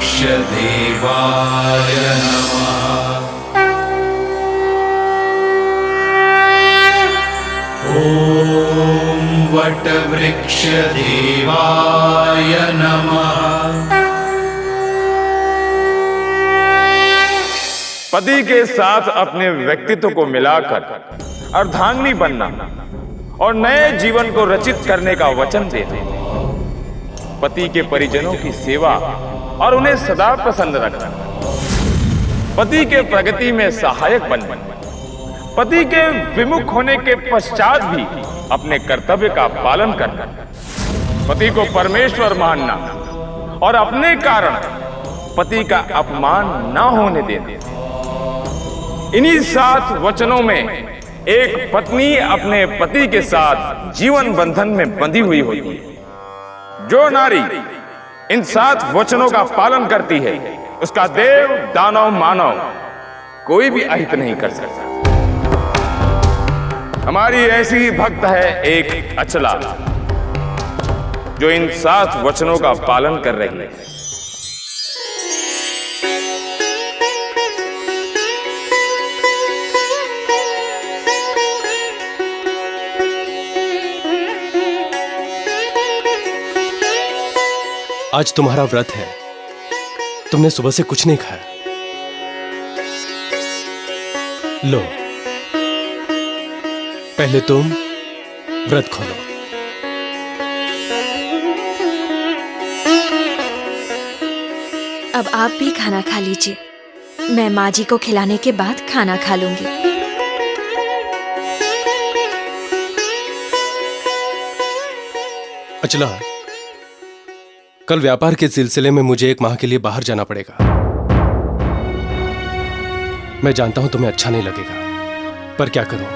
वटवृक्षदेवाय नमः। ॐ वटवृक्षदेवाय नमः। पति के साथ अपने व्यक्तित्व को मिलाकर अर्धांगिनी बनना और नए जीवन को रचित करने का वचन देना, पति के परिजनों की सेवा और उन्हें सदा प्रसन्न रखना, पति के प्रगति में सहायक बनना, पति के विमुख होने के पश्चात भी अपने कर्तव्य का पालन करना, पति को परमेश्वर मानना और अपने कारण पति का अपमान न होने देना। इन्हीं 7 वचनों में एक पत्नी अपने पति के साथ जीवन बंधन में बंधी हुई होती है। जो नारी इन 7 वचनों का पालन करती है, उसका देव दानव मानव कोई भी अहित नहीं कर सकता। हमारी ऐसी भक्त है एक अचला, जो इन 7 वचनों का पालन कर रही है। आज तुम्हारा व्रत है, तुमने सुबह से कुछ नहीं खाया। लो, पहले तुम व्रत खोलो। अब आप भी खाना खा लीजिए, मैं माँ जी को खिलाने के बाद खाना खा लूंगी। अचला, कल व्यापार के सिलसिले में मुझे 1 माह के लिए बाहर जाना पड़ेगा। मैं जानता हूं तुम्हें अच्छा नहीं लगेगा, पर क्या करूं,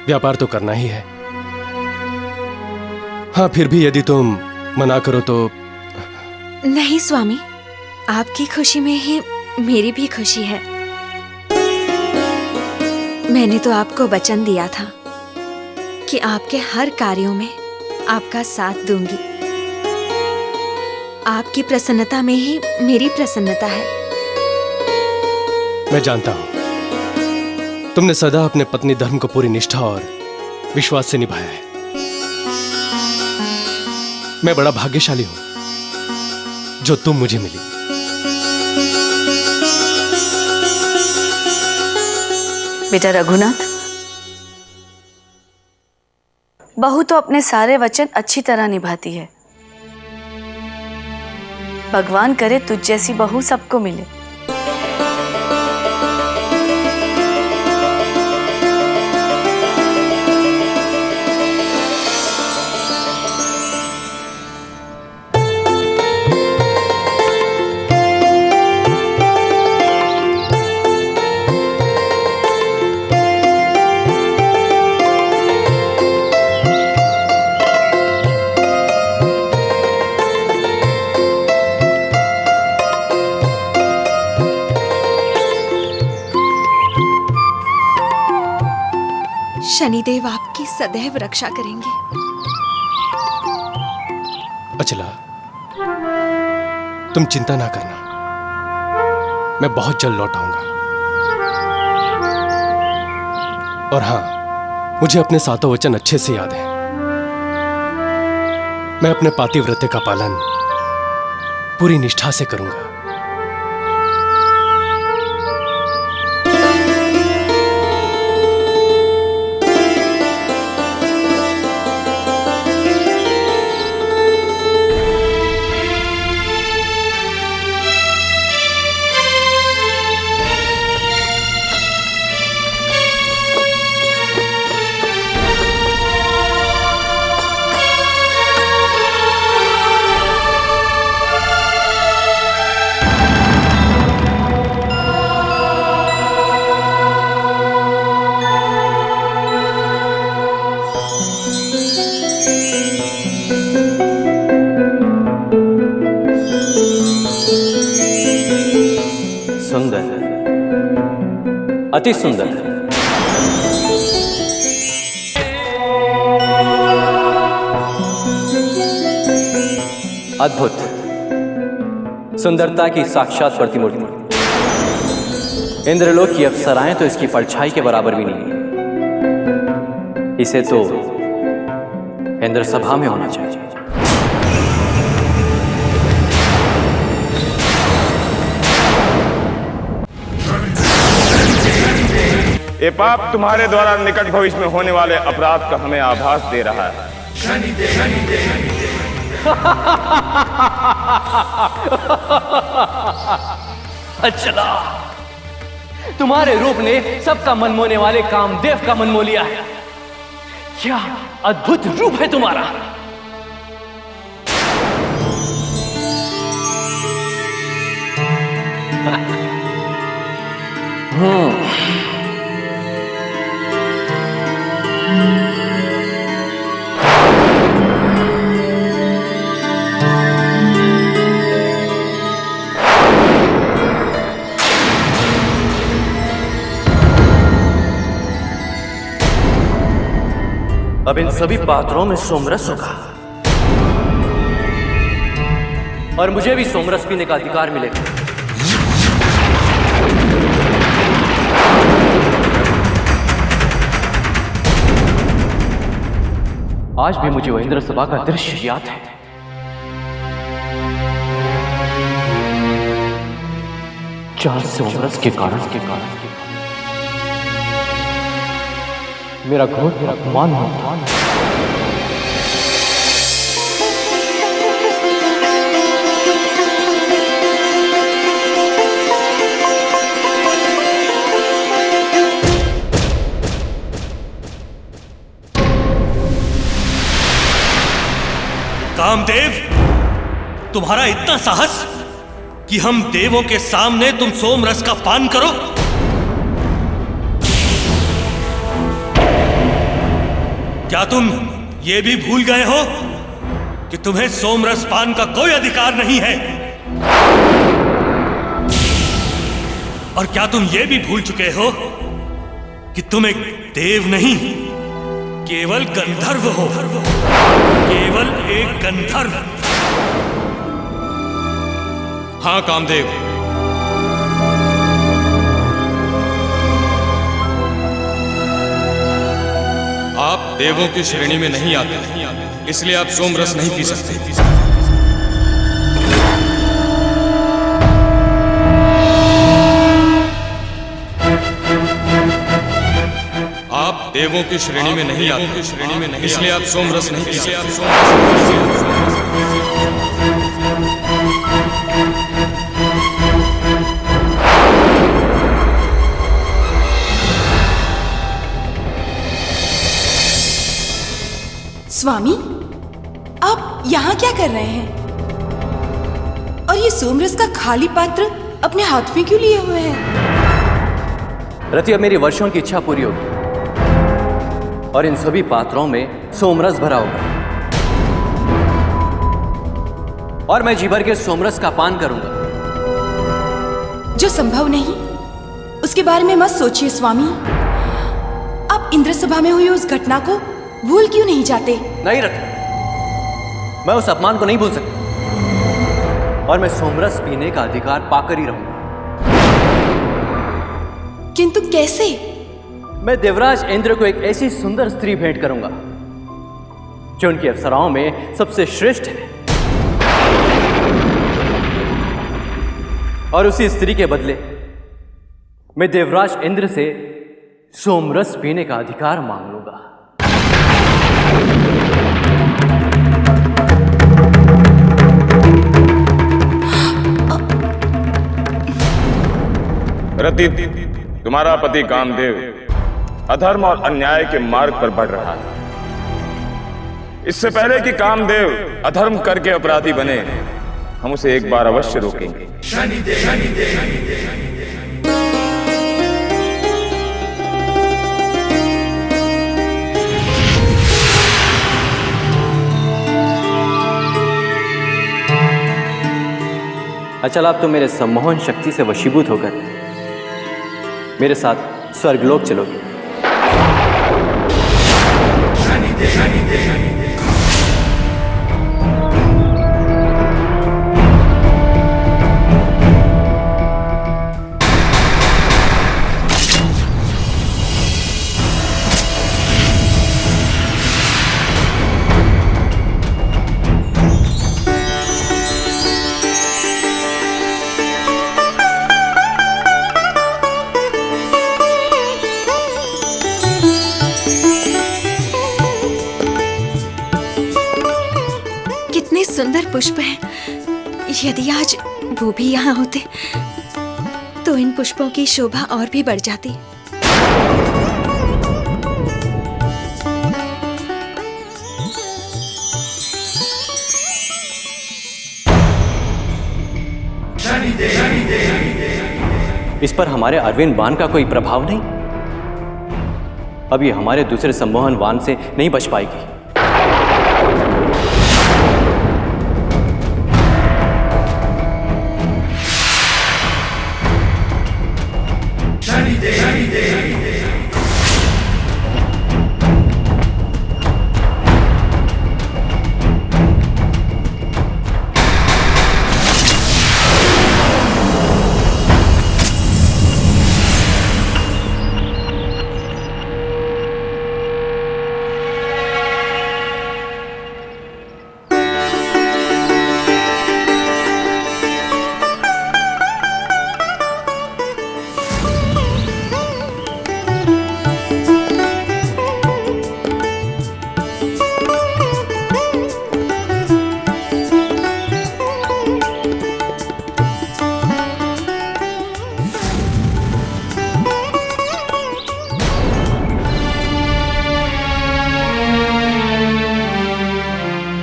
व्यापार तो करना ही है। हाँ, फिर भी यदि तुम मना करो तो। नहीं स्वामी, आपकी खुशी में ही मेरी भी खुशी है। मैंने तो आपको वचन दिया था कि आपके हर कार्यों में आपका साथ दूंगी। आपकी प्रसन्नता में ही मेरी प्रसन्नता है। मैं जानता हूं, तुमने सदा अपने पत्नी धर्म को पूरी निष्ठा और विश्वास से निभाया है। मैं बड़ा भाग्यशाली हूं जो तुम मुझे मिली। बेटा रघुनाथ, बहू तो अपने सारे वचन अच्छी तरह निभाती है। भगवान करे तुझ जैसी बहू सबको मिले। शनिदेव आपकी सदैव रक्षा करेंगे। अचला, तुम चिंता ना करना, मैं बहुत जल्द लौट आऊंगा। और हां, मुझे अपने 7 वचन अच्छे से याद हैं। मैं अपने पातिव्रत्य का पालन पूरी निष्ठा से करूंगा। अति सुंदर। अद्भुत। सुंदरता की साक्षात प्रतिमूर्ति। इंद्रलोक की अप्सराएं तो इसकी परछाई के बराबर भी नहीं है। इसे तो इंद्र सभा में होना चाहिए। ये पाप तुम्हारे द्वारा निकट भविष्य में होने वाले अपराध का हमें आभास दे रहा है। अच्छा, तुम्हारे रूप ने सबका मन मोहने वाले कामदेव का मन मोह लिया है। क्या अद्भुत रूप है तुम्हारा। अब इन सभी पात्रों में सोमरस होगा और मुझे भी सोमरस पीने का अधिकार मिलेगा। आज भी मुझे वो इंद्र सभा का दृश्य याद है। जहां सोमरस के कारण मेरा घोर अपमान हुआ। कामदेव, तुम्हारा इतना साहस कि हम देवों के सामने तुम सोमरस का पान करो। क्या तुम ये भी भूल गए हो कि तुम्हें सोमरस पान का कोई अधिकार नहीं है? और क्या तुम ये भी भूल चुके हो कि तुम एक देव नहीं, केवल गंधर्व हो, केवल एक गंधर्व। हाँ कामदेव, आप देवों की श्रेणी में नहीं आते, इसलिए आप सोमरस नहीं पी सकते। आप देवों की श्रेणी में नहीं आते, इसलिए आप सोमरस नहीं पी सकते। स्वामी, आप यहाँ क्या कर रहे हैं? और ये सोमरस का खाली पात्र अपने हाथ में क्यों लिए हुए हैं? रति, अब मेरी वर्षों की इच्छा पूरी होगी और इन सभी पात्रों में सोमरस भरा होगा और मैं जी भर के सोमरस का पान करूंगा। जो संभव नहीं, उसके बारे में मत सोचिए स्वामी। आप इंद्र सभा में हुई उस घटना को भूल क्यों नहीं जाते? नहीं रति, मैं उस अपमान को नहीं भूल सकता और मैं सोमरस पीने का अधिकार पाकर ही रहूंगा। किंतु कैसे? मैं देवराज इंद्र को एक ऐसी सुंदर स्त्री भेंट करूंगा जो उनकी अप्सराओं में सबसे श्रेष्ठ है, और उसी स्त्री के बदले मैं देवराज इंद्र से सोमरस पीने का अधिकार मांग लूंगा। रति, तुम्हारा पति कामदेव अधर्म और अन्याय के मार्ग पर बढ़ रहा है। इससे पहले कि कामदेव अधर्म करके अपराधी बने, हम उसे एक बार अवश्य रोकेंगे। अचल, आप तो मेरे सम्मोहन शक्ति से वशीभूत होकर मेरे साथ स्वर्गलोक चलोगे। कितने सुंदर पुष्प हैं। यदि आज वो भी यहाँ होते तो इन पुष्पों की शोभा और भी बढ़ जाती। इस पर हमारे अरविंद बाण का कोई प्रभाव नहीं। अब ये हमारे दूसरे सम्मोहन बाण से नहीं बच पाएगी।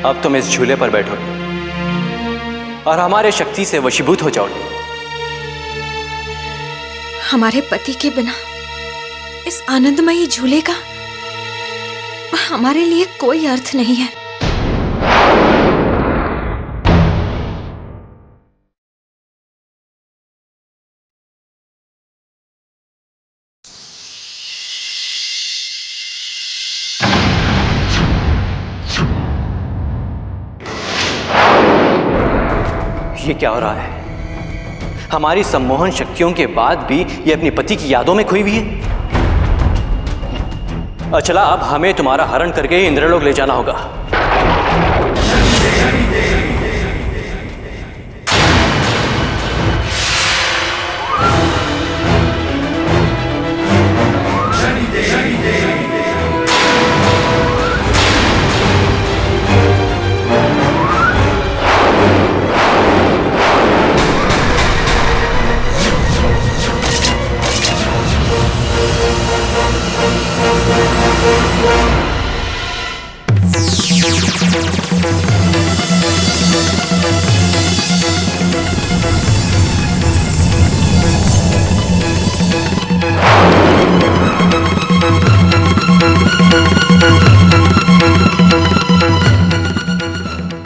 अब तुम इस झूले पर बैठोगे और हमारे शक्ति से वशीभूत हो जाओगे। हमारे पति के बिना इस आनंदमयी झूले का हमारे लिए कोई अर्थ नहीं है। ये क्या हो रहा है? हमारी सम्मोहन शक्तियों के बाद भी ये अपनी पति की यादों में खोई हुई है। अचला, अब हमें तुम्हारा हरण करके इंद्रलोक ले जाना होगा।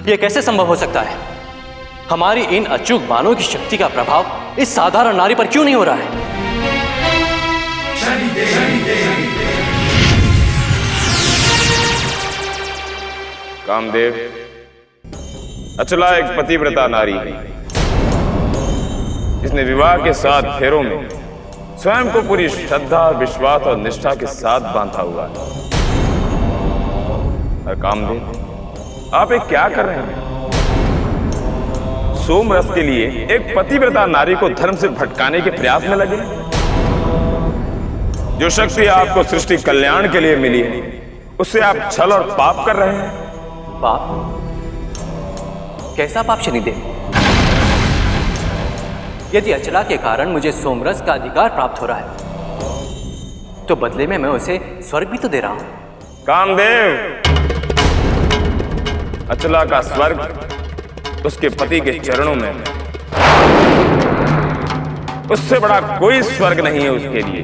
यह कैसे संभव हो सकता है? हमारी इन अचूक बाणों की शक्ति का प्रभाव इस साधारण नारी पर क्यों नहीं हो रहा है? कामदेव, अचला एक पतिव्रता नारी है। इसने विवाह के 7 फेरों में स्वयं को पूरी श्रद्धा, विश्वास और निष्ठा के साथ बांधा हुआ है। और कामदेव, आप एक क्या कर रहे हैं? सोमरस के लिए एक पतिव्रता नारी को धर्म से भटकाने के प्रयास में लगे। जो शक्ति आपको सृष्टि कल्याण के लिए मिली है, उससे आप छल और पाप कर रहे हैं। पाप? कैसा पाप शनिदेव? यदि अचला के कारण मुझे सोमरस का अधिकार प्राप्त हो रहा है, तो बदले में मैं उसे स्वर्ग भी तो दे रहा हूं। कामदेव, अचला का स्वर्ग उसके पति के चरणों में है। उससे बड़ा कोई स्वर्ग नहीं है उसके लिए।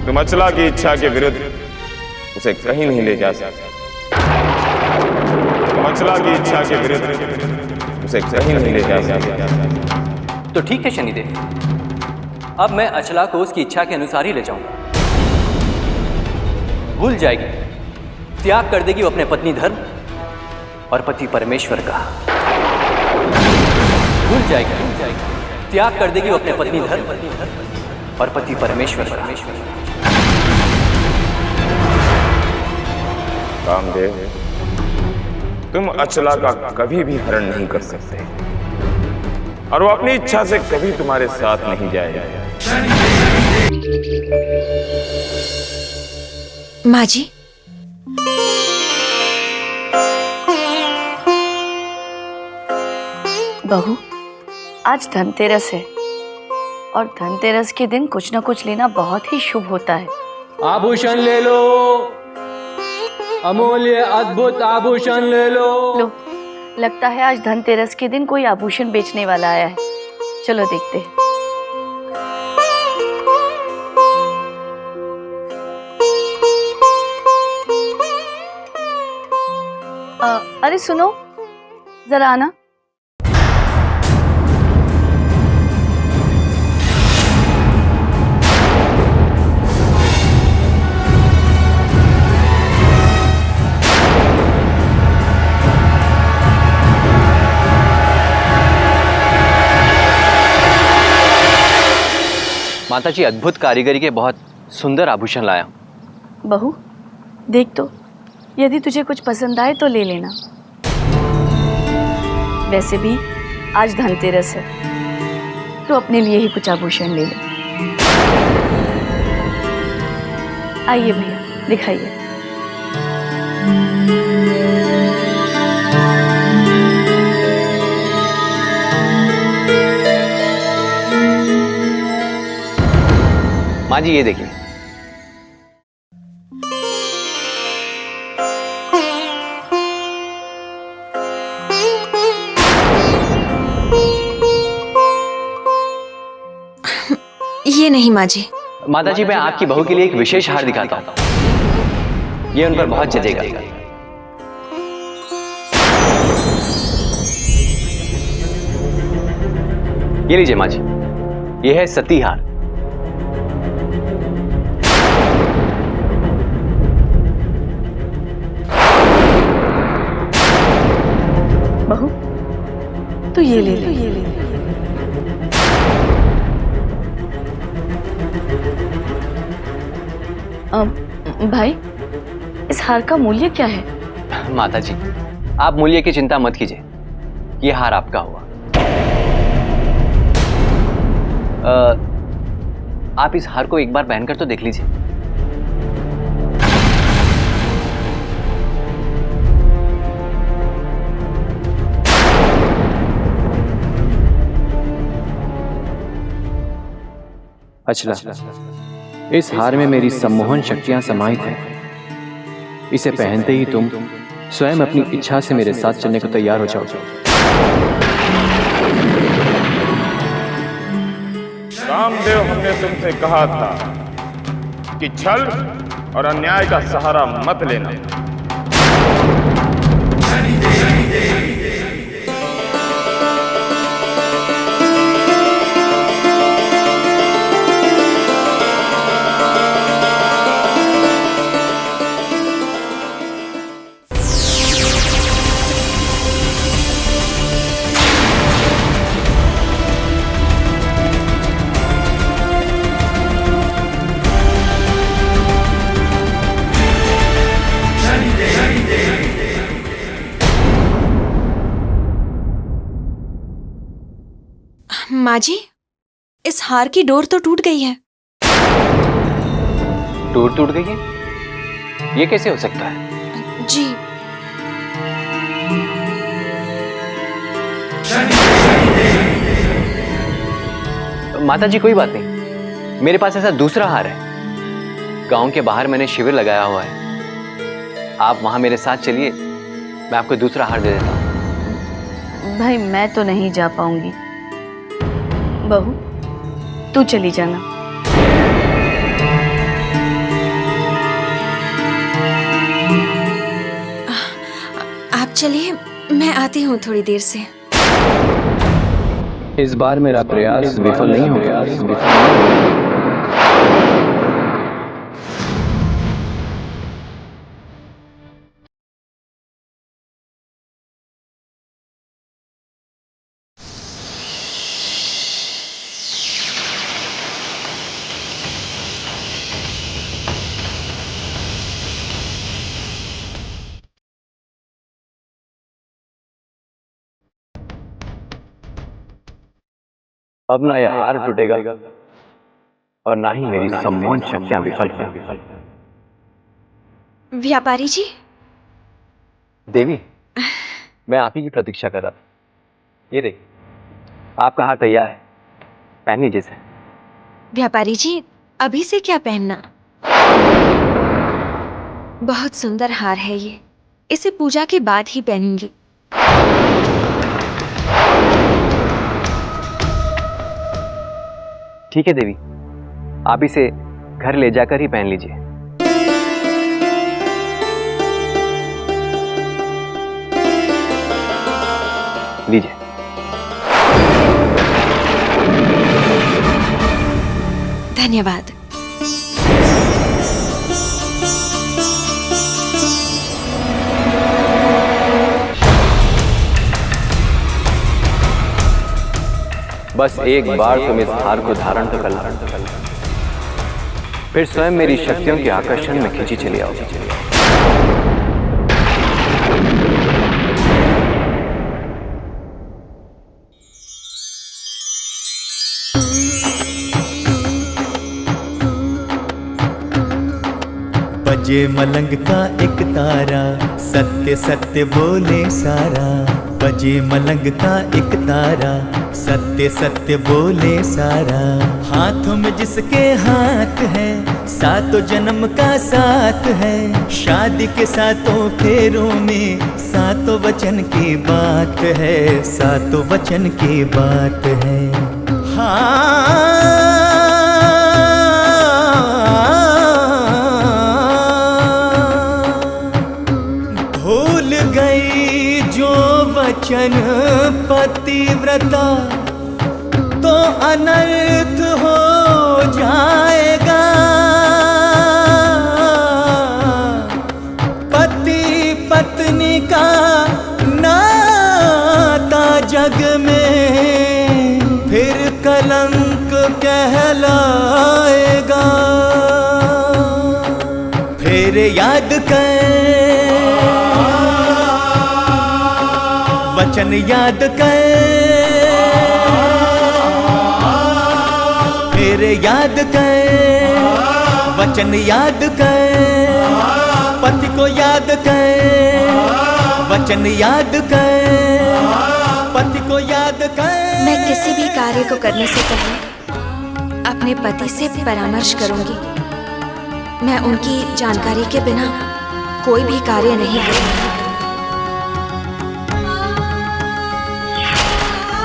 तुम अचला की इच्छा के विरुद्ध उसे कहीं नहीं ले जा सकते। तुम अचला की इच्छा के विरुद्ध उसे कहीं नहीं ले जा सकते। तो ठीक है शनिदेव, अब मैं अचला को उसकी इच्छा के अनुसार ही ले जाऊंगा। भूल जाएगी, त्याग कर देगी वो अपने पत्नी धर्म और पति परमेश्वर का। भूल जाएगी, त्याग कर देगी वो अपने पत्नी धर्म और पति परमेश्वर का। कामदेव, तुम अचला का कभी भी हरण नहीं कर सकते और वो अपनी इच्छा से कभी तुम्हारे साथ नहीं जाएगा। माँ जी, बहू, आज धनतेरस है और धनतेरस के दिन कुछ न कुछ लेना बहुत ही शुभ होता है। आभूषण ले लो, अमूल्य अद्भुत आभूषण ले लो। लो, लगता है आज धनतेरस के दिन कोई आभूषण बेचने वाला आया है। चलो देखते हैं। अरे सुनो, जरा आना। माता जी, अद्भुत कारीगरी के बहुत सुंदर आभूषण लाया हूं। बहू, देख तो, यदि तुझे कुछ पसंद आए तो ले लेना। वैसे भी आज धनतेरस है, तो अपने लिए ही कुछ आभूषण ले ले। आइए भैया, दिखाइए। माँ जी, ये देखिए। ये नहीं माँ जी। माता जी, मैं आपकी बहू के लिए एक विशेष हार दिखाता हूं। ये उन पर बहुत जचेगा। ये लीजिए माँ जी, ये है सती हार। बहू, तो ये ले ले। भाई, इस हार का मूल्य क्या है? माता जी, आप मूल्य की चिंता मत कीजिए, ये हार आपका हुआ। आप इस हार को एक बार पहनकर तो देख लीजिए। अच्छा, इस हार में मेरी सम्मोहन शक्तियां समाहित हैं। इसे पहनते ही तुम स्वयं अपनी इच्छा से मेरे साथ चलने को तैयार हो जाओगे। कामदेव, हमने तुमसे कहा था कि छल और अन्याय का सहारा मत लेना। माँ जी, इस हार की डोर तो टूट गई है। डोर टूट गई है? ये कैसे हो सकता है? जी, माता जी, कोई बात नहीं, मेरे पास ऐसा दूसरा हार है। गांव के बाहर मैंने शिविर लगाया हुआ है, आप वहां मेरे साथ चलिए, मैं आपको दूसरा हार दे देता हूं। भाई, मैं तो नहीं जा पाऊंगी। बहू, तू चली जाना। आप चलिए, मैं आती हूँ थोड़ी देर से। इस बार मेरा प्रयास विफल नहीं होगा। अब ना यह हार टूटेगा और ना ही मेरी सम्मोहन शक्तियां विफल होंगी। व्यापारी जी। देवी, मैं आप ही की प्रतीक्षा कर रहा था। ये देख, आपका हार तैयार है, पहन लीजिए इसे। व्यापारी जी, अभी से क्या पहनना? बहुत सुंदर हार है ये, इसे पूजा के बाद ही पहनूंगी। ठीक है देवी, आप इसे घर ले जाकर ही पहन लीजिए। लीजिए। धन्यवाद। बस एक बार तुम इस हार को धारण तो कर लो, फिर स्वयं मेरी शक्तियों के आकर्षण में खींची चली आओ। बजे मलंग का एक तारा, सत्य सत्य बोले सारा। बजे मलंग का एक तारा, सत्य सत्य बोले सारा। हाथों में जिसके हाथ है, सातों जन्म का साथ है। शादी के सातों फेरों में सातों वचन की बात है, सातों वचन की बात है। हाँ, भूल गई जो वचन पतिव्रता, तो अनर्थ हो जाएगा। पति पत्नी का नाता जग में फिर कलंक कहलाएगा। फिर याद कर, वचन याद कर, फिर याद कर, वचन याद कर। पति को याद कर, वचन याद कर, पति को याद कर। मैं किसी भी कार्य को करने से पहले अपने पति से परामर्श करूंगी। मैं उनकी जानकारी के बिना कोई भी कार्य नहीं करूंगी।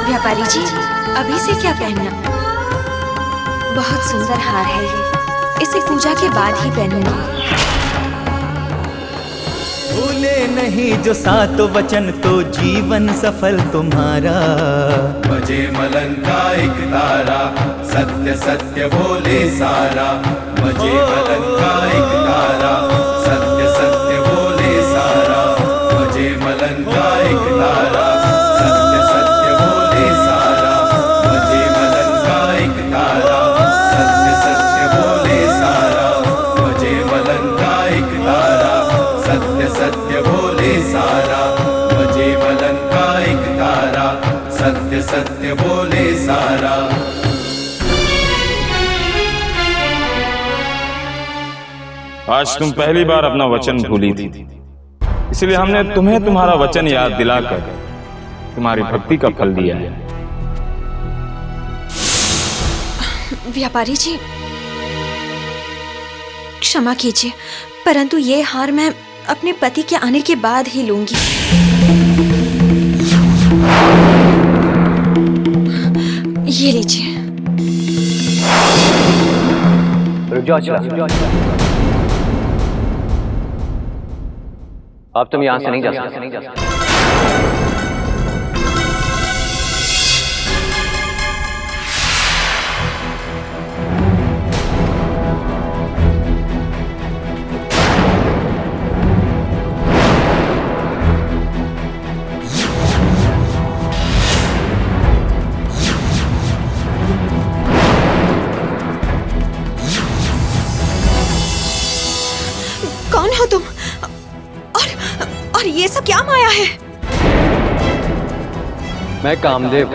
व्यापारी जी, अभी से क्या पहनना? बहुत सुंदर हार है ये, इसे पूजा के बाद ही पहनूंगी। भूले नहीं जो सातों वचन, तो जीवन सफल तुम्हारा। बजे मलंग का एक तारा, सत्य सत्य बोले सारा। बजे मलंग का एक तारा, सत्य सत्य बोले सारा। बजे मलंग का एक तारा, सत्य सत्य बोले सारा। बजे मलंग का एक तारा, सत्य सत्य बोले सारा। बजे मलंग का एक तारा, सत्य सत्य बोले सारा। बजे मलंग का एक तारा, सत्य सत्य बोले सारा। आज तुम पहली बार अपना वचन भूली थी, इसलिए हमने तुम्हें तुम्हारा वचन याद दिलाकर तुम्हारी भक्ति का फल दिया है। व्यापारी जी, क्षमा कीजिए, परंतु ये हार मैं अपने पति के आने के बाद ही लूंगी। ये लीजिए। अब तुम यहां से नहीं जा सकते। कौन हो तुम? और ये सब क्या माया है? मैं कामदेव।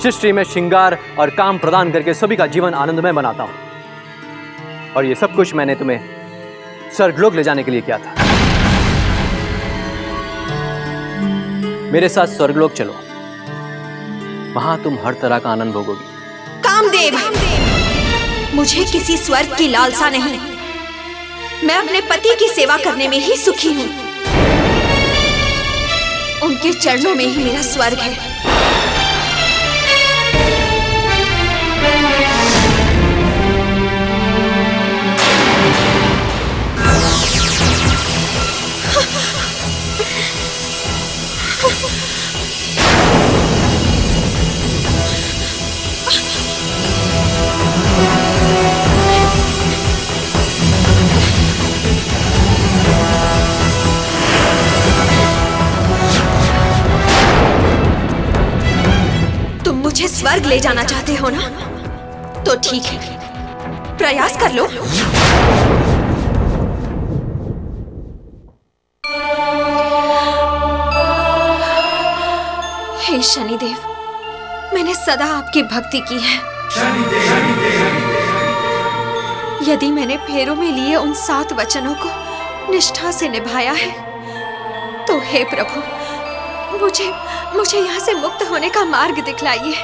सृष्टि में श्रृंगार और काम प्रदान करके सभी का जीवन आनंदमय बनाता हूं, और ये सब कुछ मैंने तुम्हें स्वर्गलोक ले जाने के लिए किया था। मेरे साथ स्वर्गलोक चलो, वहां तुम हर तरह का आनंद भोगोगी। कामदेव, मुझे किसी स्वर्ग की लालसा नहीं। मैं अपने पति की सेवा करने में ही सुखी हूँ। उनके चरणों में ही मेरा स्वर्ग है। मुझे स्वर्ग ले जाना चाहते हो ना? तो ठीक है, प्रयास कर लो। हे शनिदेव, मैंने सदा आपकी भक्ति की है। यदि मैंने फेरों में लिए उन 7 वचनों को निष्ठा से निभाया है, तो हे प्रभु, मुझे यहाँ से मुक्त होने का मार्ग दिखलाइए।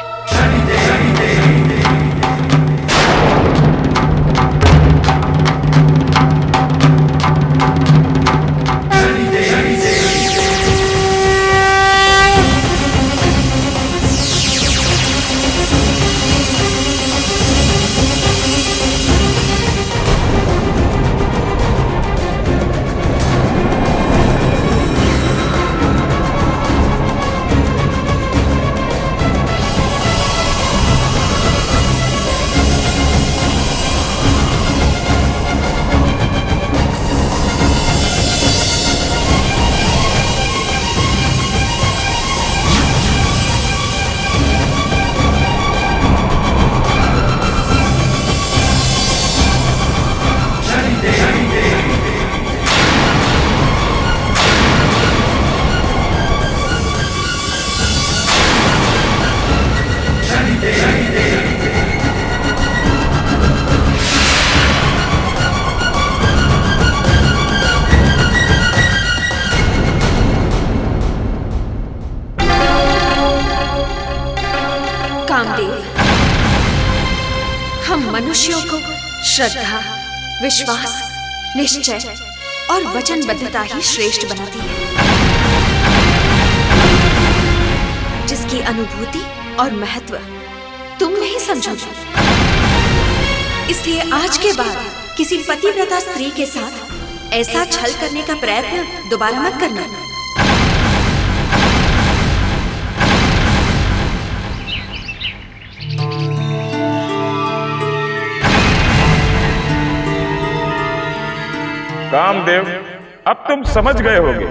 हम मनुष्यों को श्रद्धा, विश्वास, निश्चय और वचनबद्धता ही श्रेष्ठ बनाती है, जिसकी अनुभूति और महत्व तुम नहीं समझोगे। इसलिए आज के बाद किसी पतिव्रता स्त्री के साथ ऐसा छल करने का प्रयत्न दोबारा मत करना। कामदेव, अब तुम समझ गए होगे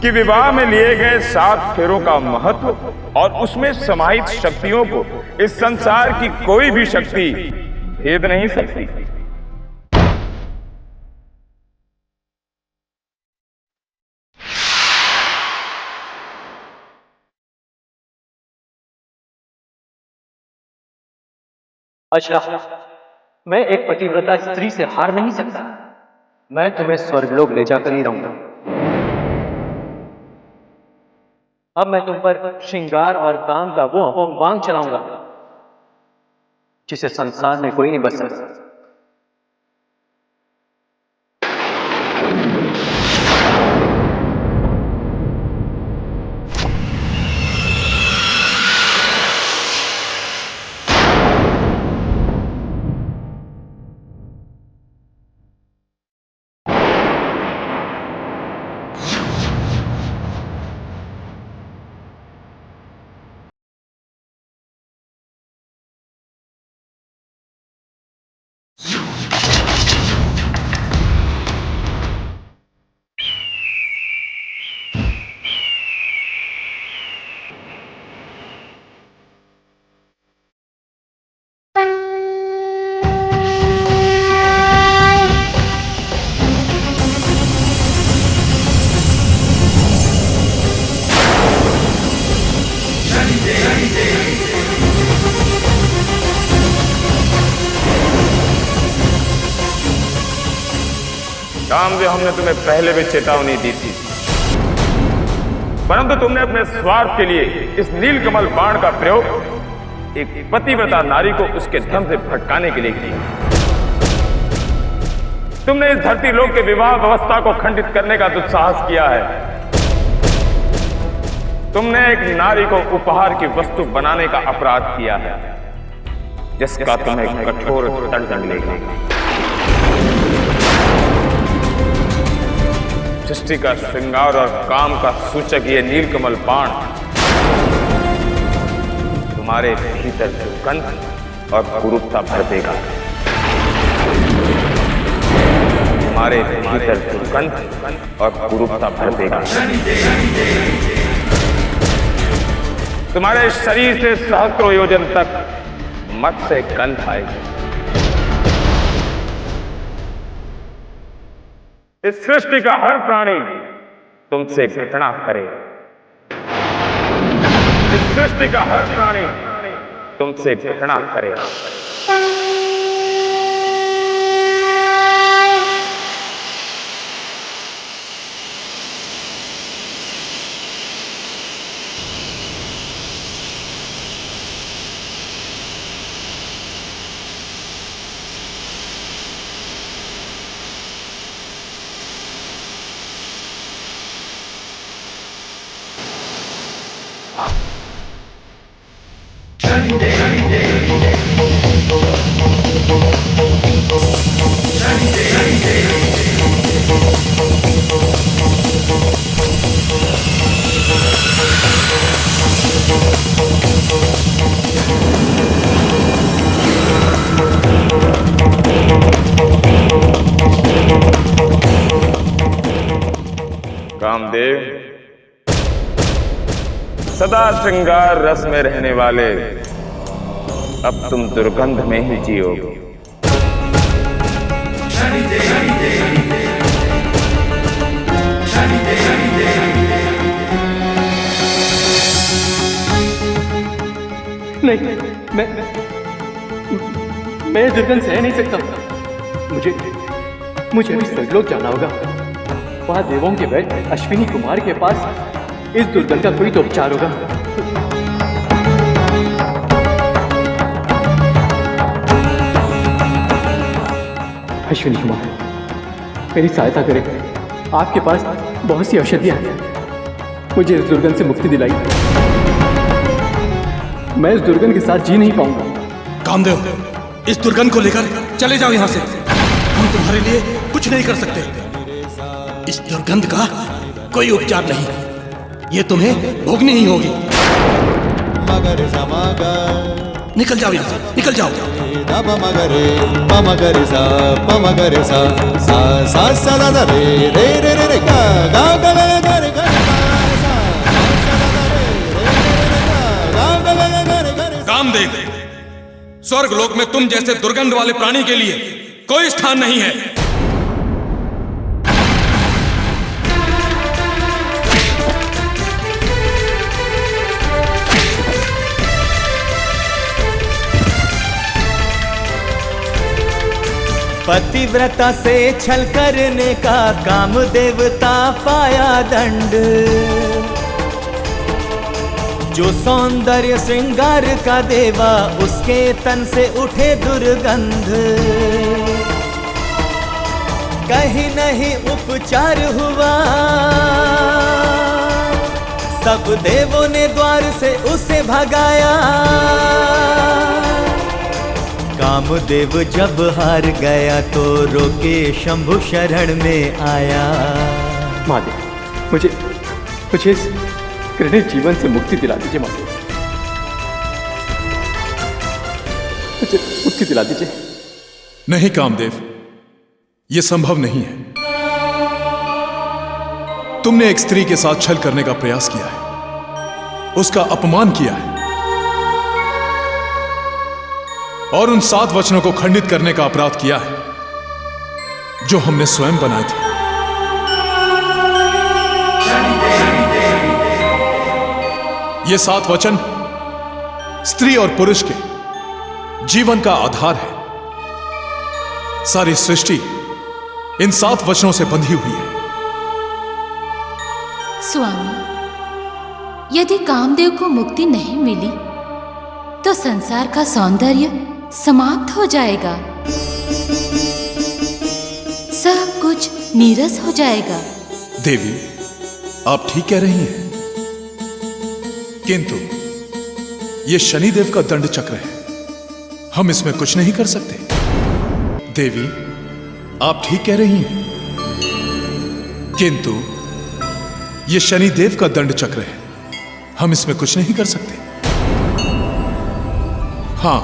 कि विवाह में लिए गए 7 फेरों का महत्व और उसमें समाहित शक्तियों को इस संसार की कोई भी शक्ति भेद नहीं सकती। अच्छा, मैं एक पतिव्रता स्त्री से हार नहीं सकता। मैं तुम्हें स्वर्गलोक ले जाकर ही रहूंगा। अब मैं तुम पर श्रृंगार और काम का वो अपोवांग चलाऊंगा जिसे संसार में कोई नहीं बच सकता। कामदेव, हमने तुम्हें पहले भी चेतावनी दी थी, परंतु तुमने अपने स्वार्थ के लिए इस नीलकमल बाण का प्रयोग एक पतिव्रता नारी को उसके धर्म से भटकाने के लिए किया। तुमने इस धरती लोक के विवाह व्यवस्था को खंडित करने का दुस्साहस किया है। तुमने एक नारी को उपहार की वस्तु बनाने का अपराध किया है, जिसका तुम्हें कठोर दंड मिलेगा। सृष्टि का श्रृंगार और काम का सूचक ये नीलकमल बाण तुम्हारे भीतर दुर्गंध और कुरूपता भर देगा। तुम्हारे भीतर दुर्गंध और कुरूपता भर देगा। तुम्हारे शरीर से सहस्त्रों योजन तक मत से गंध आएगी। इस सृष्टि का हर प्राणी तुमसे घृणा करे। इस सृष्टि का हर प्राणी तुमसे घृणा करे। कामदेव, सदा श्रृंगार रस में रहने वाले अब तुम दुर्गंध में ही जियोगे। नहीं, मैं दुर्गंध सह नहीं सकता। मुझे भी स्वर्गलोक जाना होगा। वहां देवों के वैद्य अश्विनी कुमार के पास इस दुर्गंध का कोई तो उपचार होगा। अश्विनी कुमार, मेरी सहायता करें। आपके पास बहुत सी औषधियां हैं। मुझे इस दुर्गंध से मुक्ति दिलाई। मैं इस दुर्गंध के साथ जी नहीं पाऊंगा। कामदेव, इस दुर्गंध को लेकर चले जाओ यहाँ से। हम तुम्हारे लिए कुछ नहीं कर सकते। इस दुर्गंध का कोई उपचार नहीं, ये तुम्हें भोगनी ही होगी। निकल जाओ यहाँ से, निकल जाओ। कामदेव, स्वर्गलोक में तुम जैसे दुर्गंध वाले प्राणी के लिए कोई स्थान नहीं है। पतिव्रता से छल करने का काम देवता पाया दंड। जो सौंदर्य श्रृंगार का देवा, उसके तन से उठे दुर्गंध। कहीं नहीं उपचार हुआ, सब देवों ने द्वार से उसे भगाया। कामदेव जब हार गया तो रोके शंभु शरण में आया। महादेव, मुझे इस घृणित जीवन से मुक्ति दिला दीजिए। महादेव, मुझे मुक्ति दिला दीजिए। नहीं कामदेव, यह संभव नहीं है। तुमने एक स्त्री के साथ छल करने का प्रयास किया है, उसका अपमान किया है और उन 7 वचनों को खंडित करने का अपराध किया है जो हमने स्वयं बनाए थे। ये 7 वचन स्त्री और पुरुष के जीवन का आधार है। सारी सृष्टि इन 7 वचनों से बंधी हुई है। स्वामी, यदि कामदेव को मुक्ति नहीं मिली तो संसार का सौंदर्य समाप्त हो जाएगा, सब कुछ नीरस हो जाएगा। देवी, आप ठीक कह रही हैं, किंतु ये शनिदेव का दंड चक्र है, हम इसमें कुछ नहीं कर सकते। देवी, आप ठीक कह रही हैं, किंतु ये शनिदेव का दंड चक्र है, हम इसमें कुछ नहीं कर सकते। हां,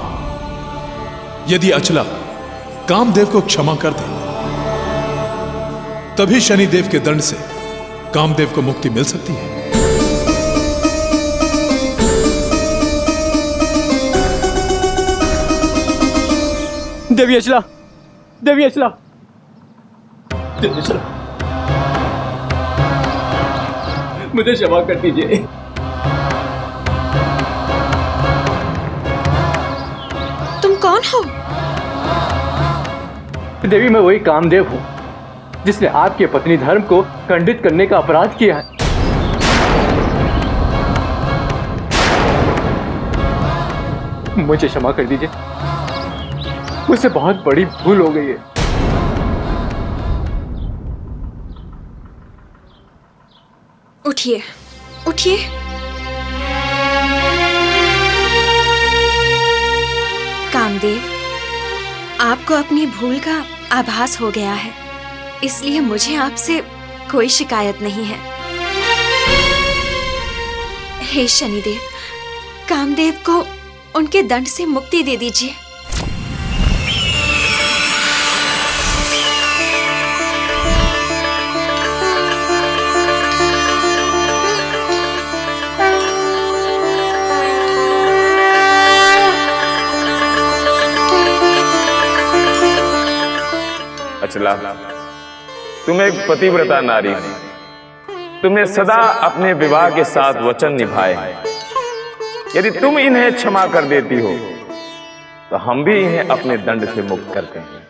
यदि अचला कामदेव को क्षमा कर दे, तभी शनिदेव के दंड से कामदेव को मुक्ति मिल सकती है। देवी अचला, देवी अचला, देवी अचला, मुझे क्षमा कर दीजिए। तुम कौन हो? देवी, मैं वही कामदेव हूं जिसने आपके पत्नी धर्म को खंडित करने का अपराध किया है। मुझे क्षमा कर दीजिए, मुझसे बहुत बड़ी भूल हो गई है। उठिए, उठिए। कामदेव, आपको अपनी भूल का आभास हो गया है, इसलिए मुझे आपसे कोई शिकायत नहीं है। हे शनिदेव, कामदेव को उनके दंड से मुक्ति दे दीजिए। अचला, तुम एक पतिव्रता नारी हो, तुमने सदा अपने विवाह के साथ वचन निभाए। यदि तुम इन्हें क्षमा कर देती हो तो हम भी इन्हें अपने दंड से मुक्त करते हैं।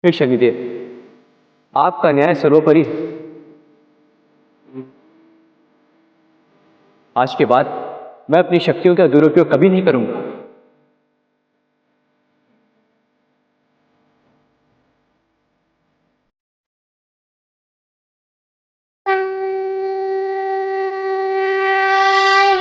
हे शनिदेव, आपका न्याय सर्वोपरि है। आज के बाद मैं अपनी शक्तियों का दुरुपयोग कभी नहीं करूंगा।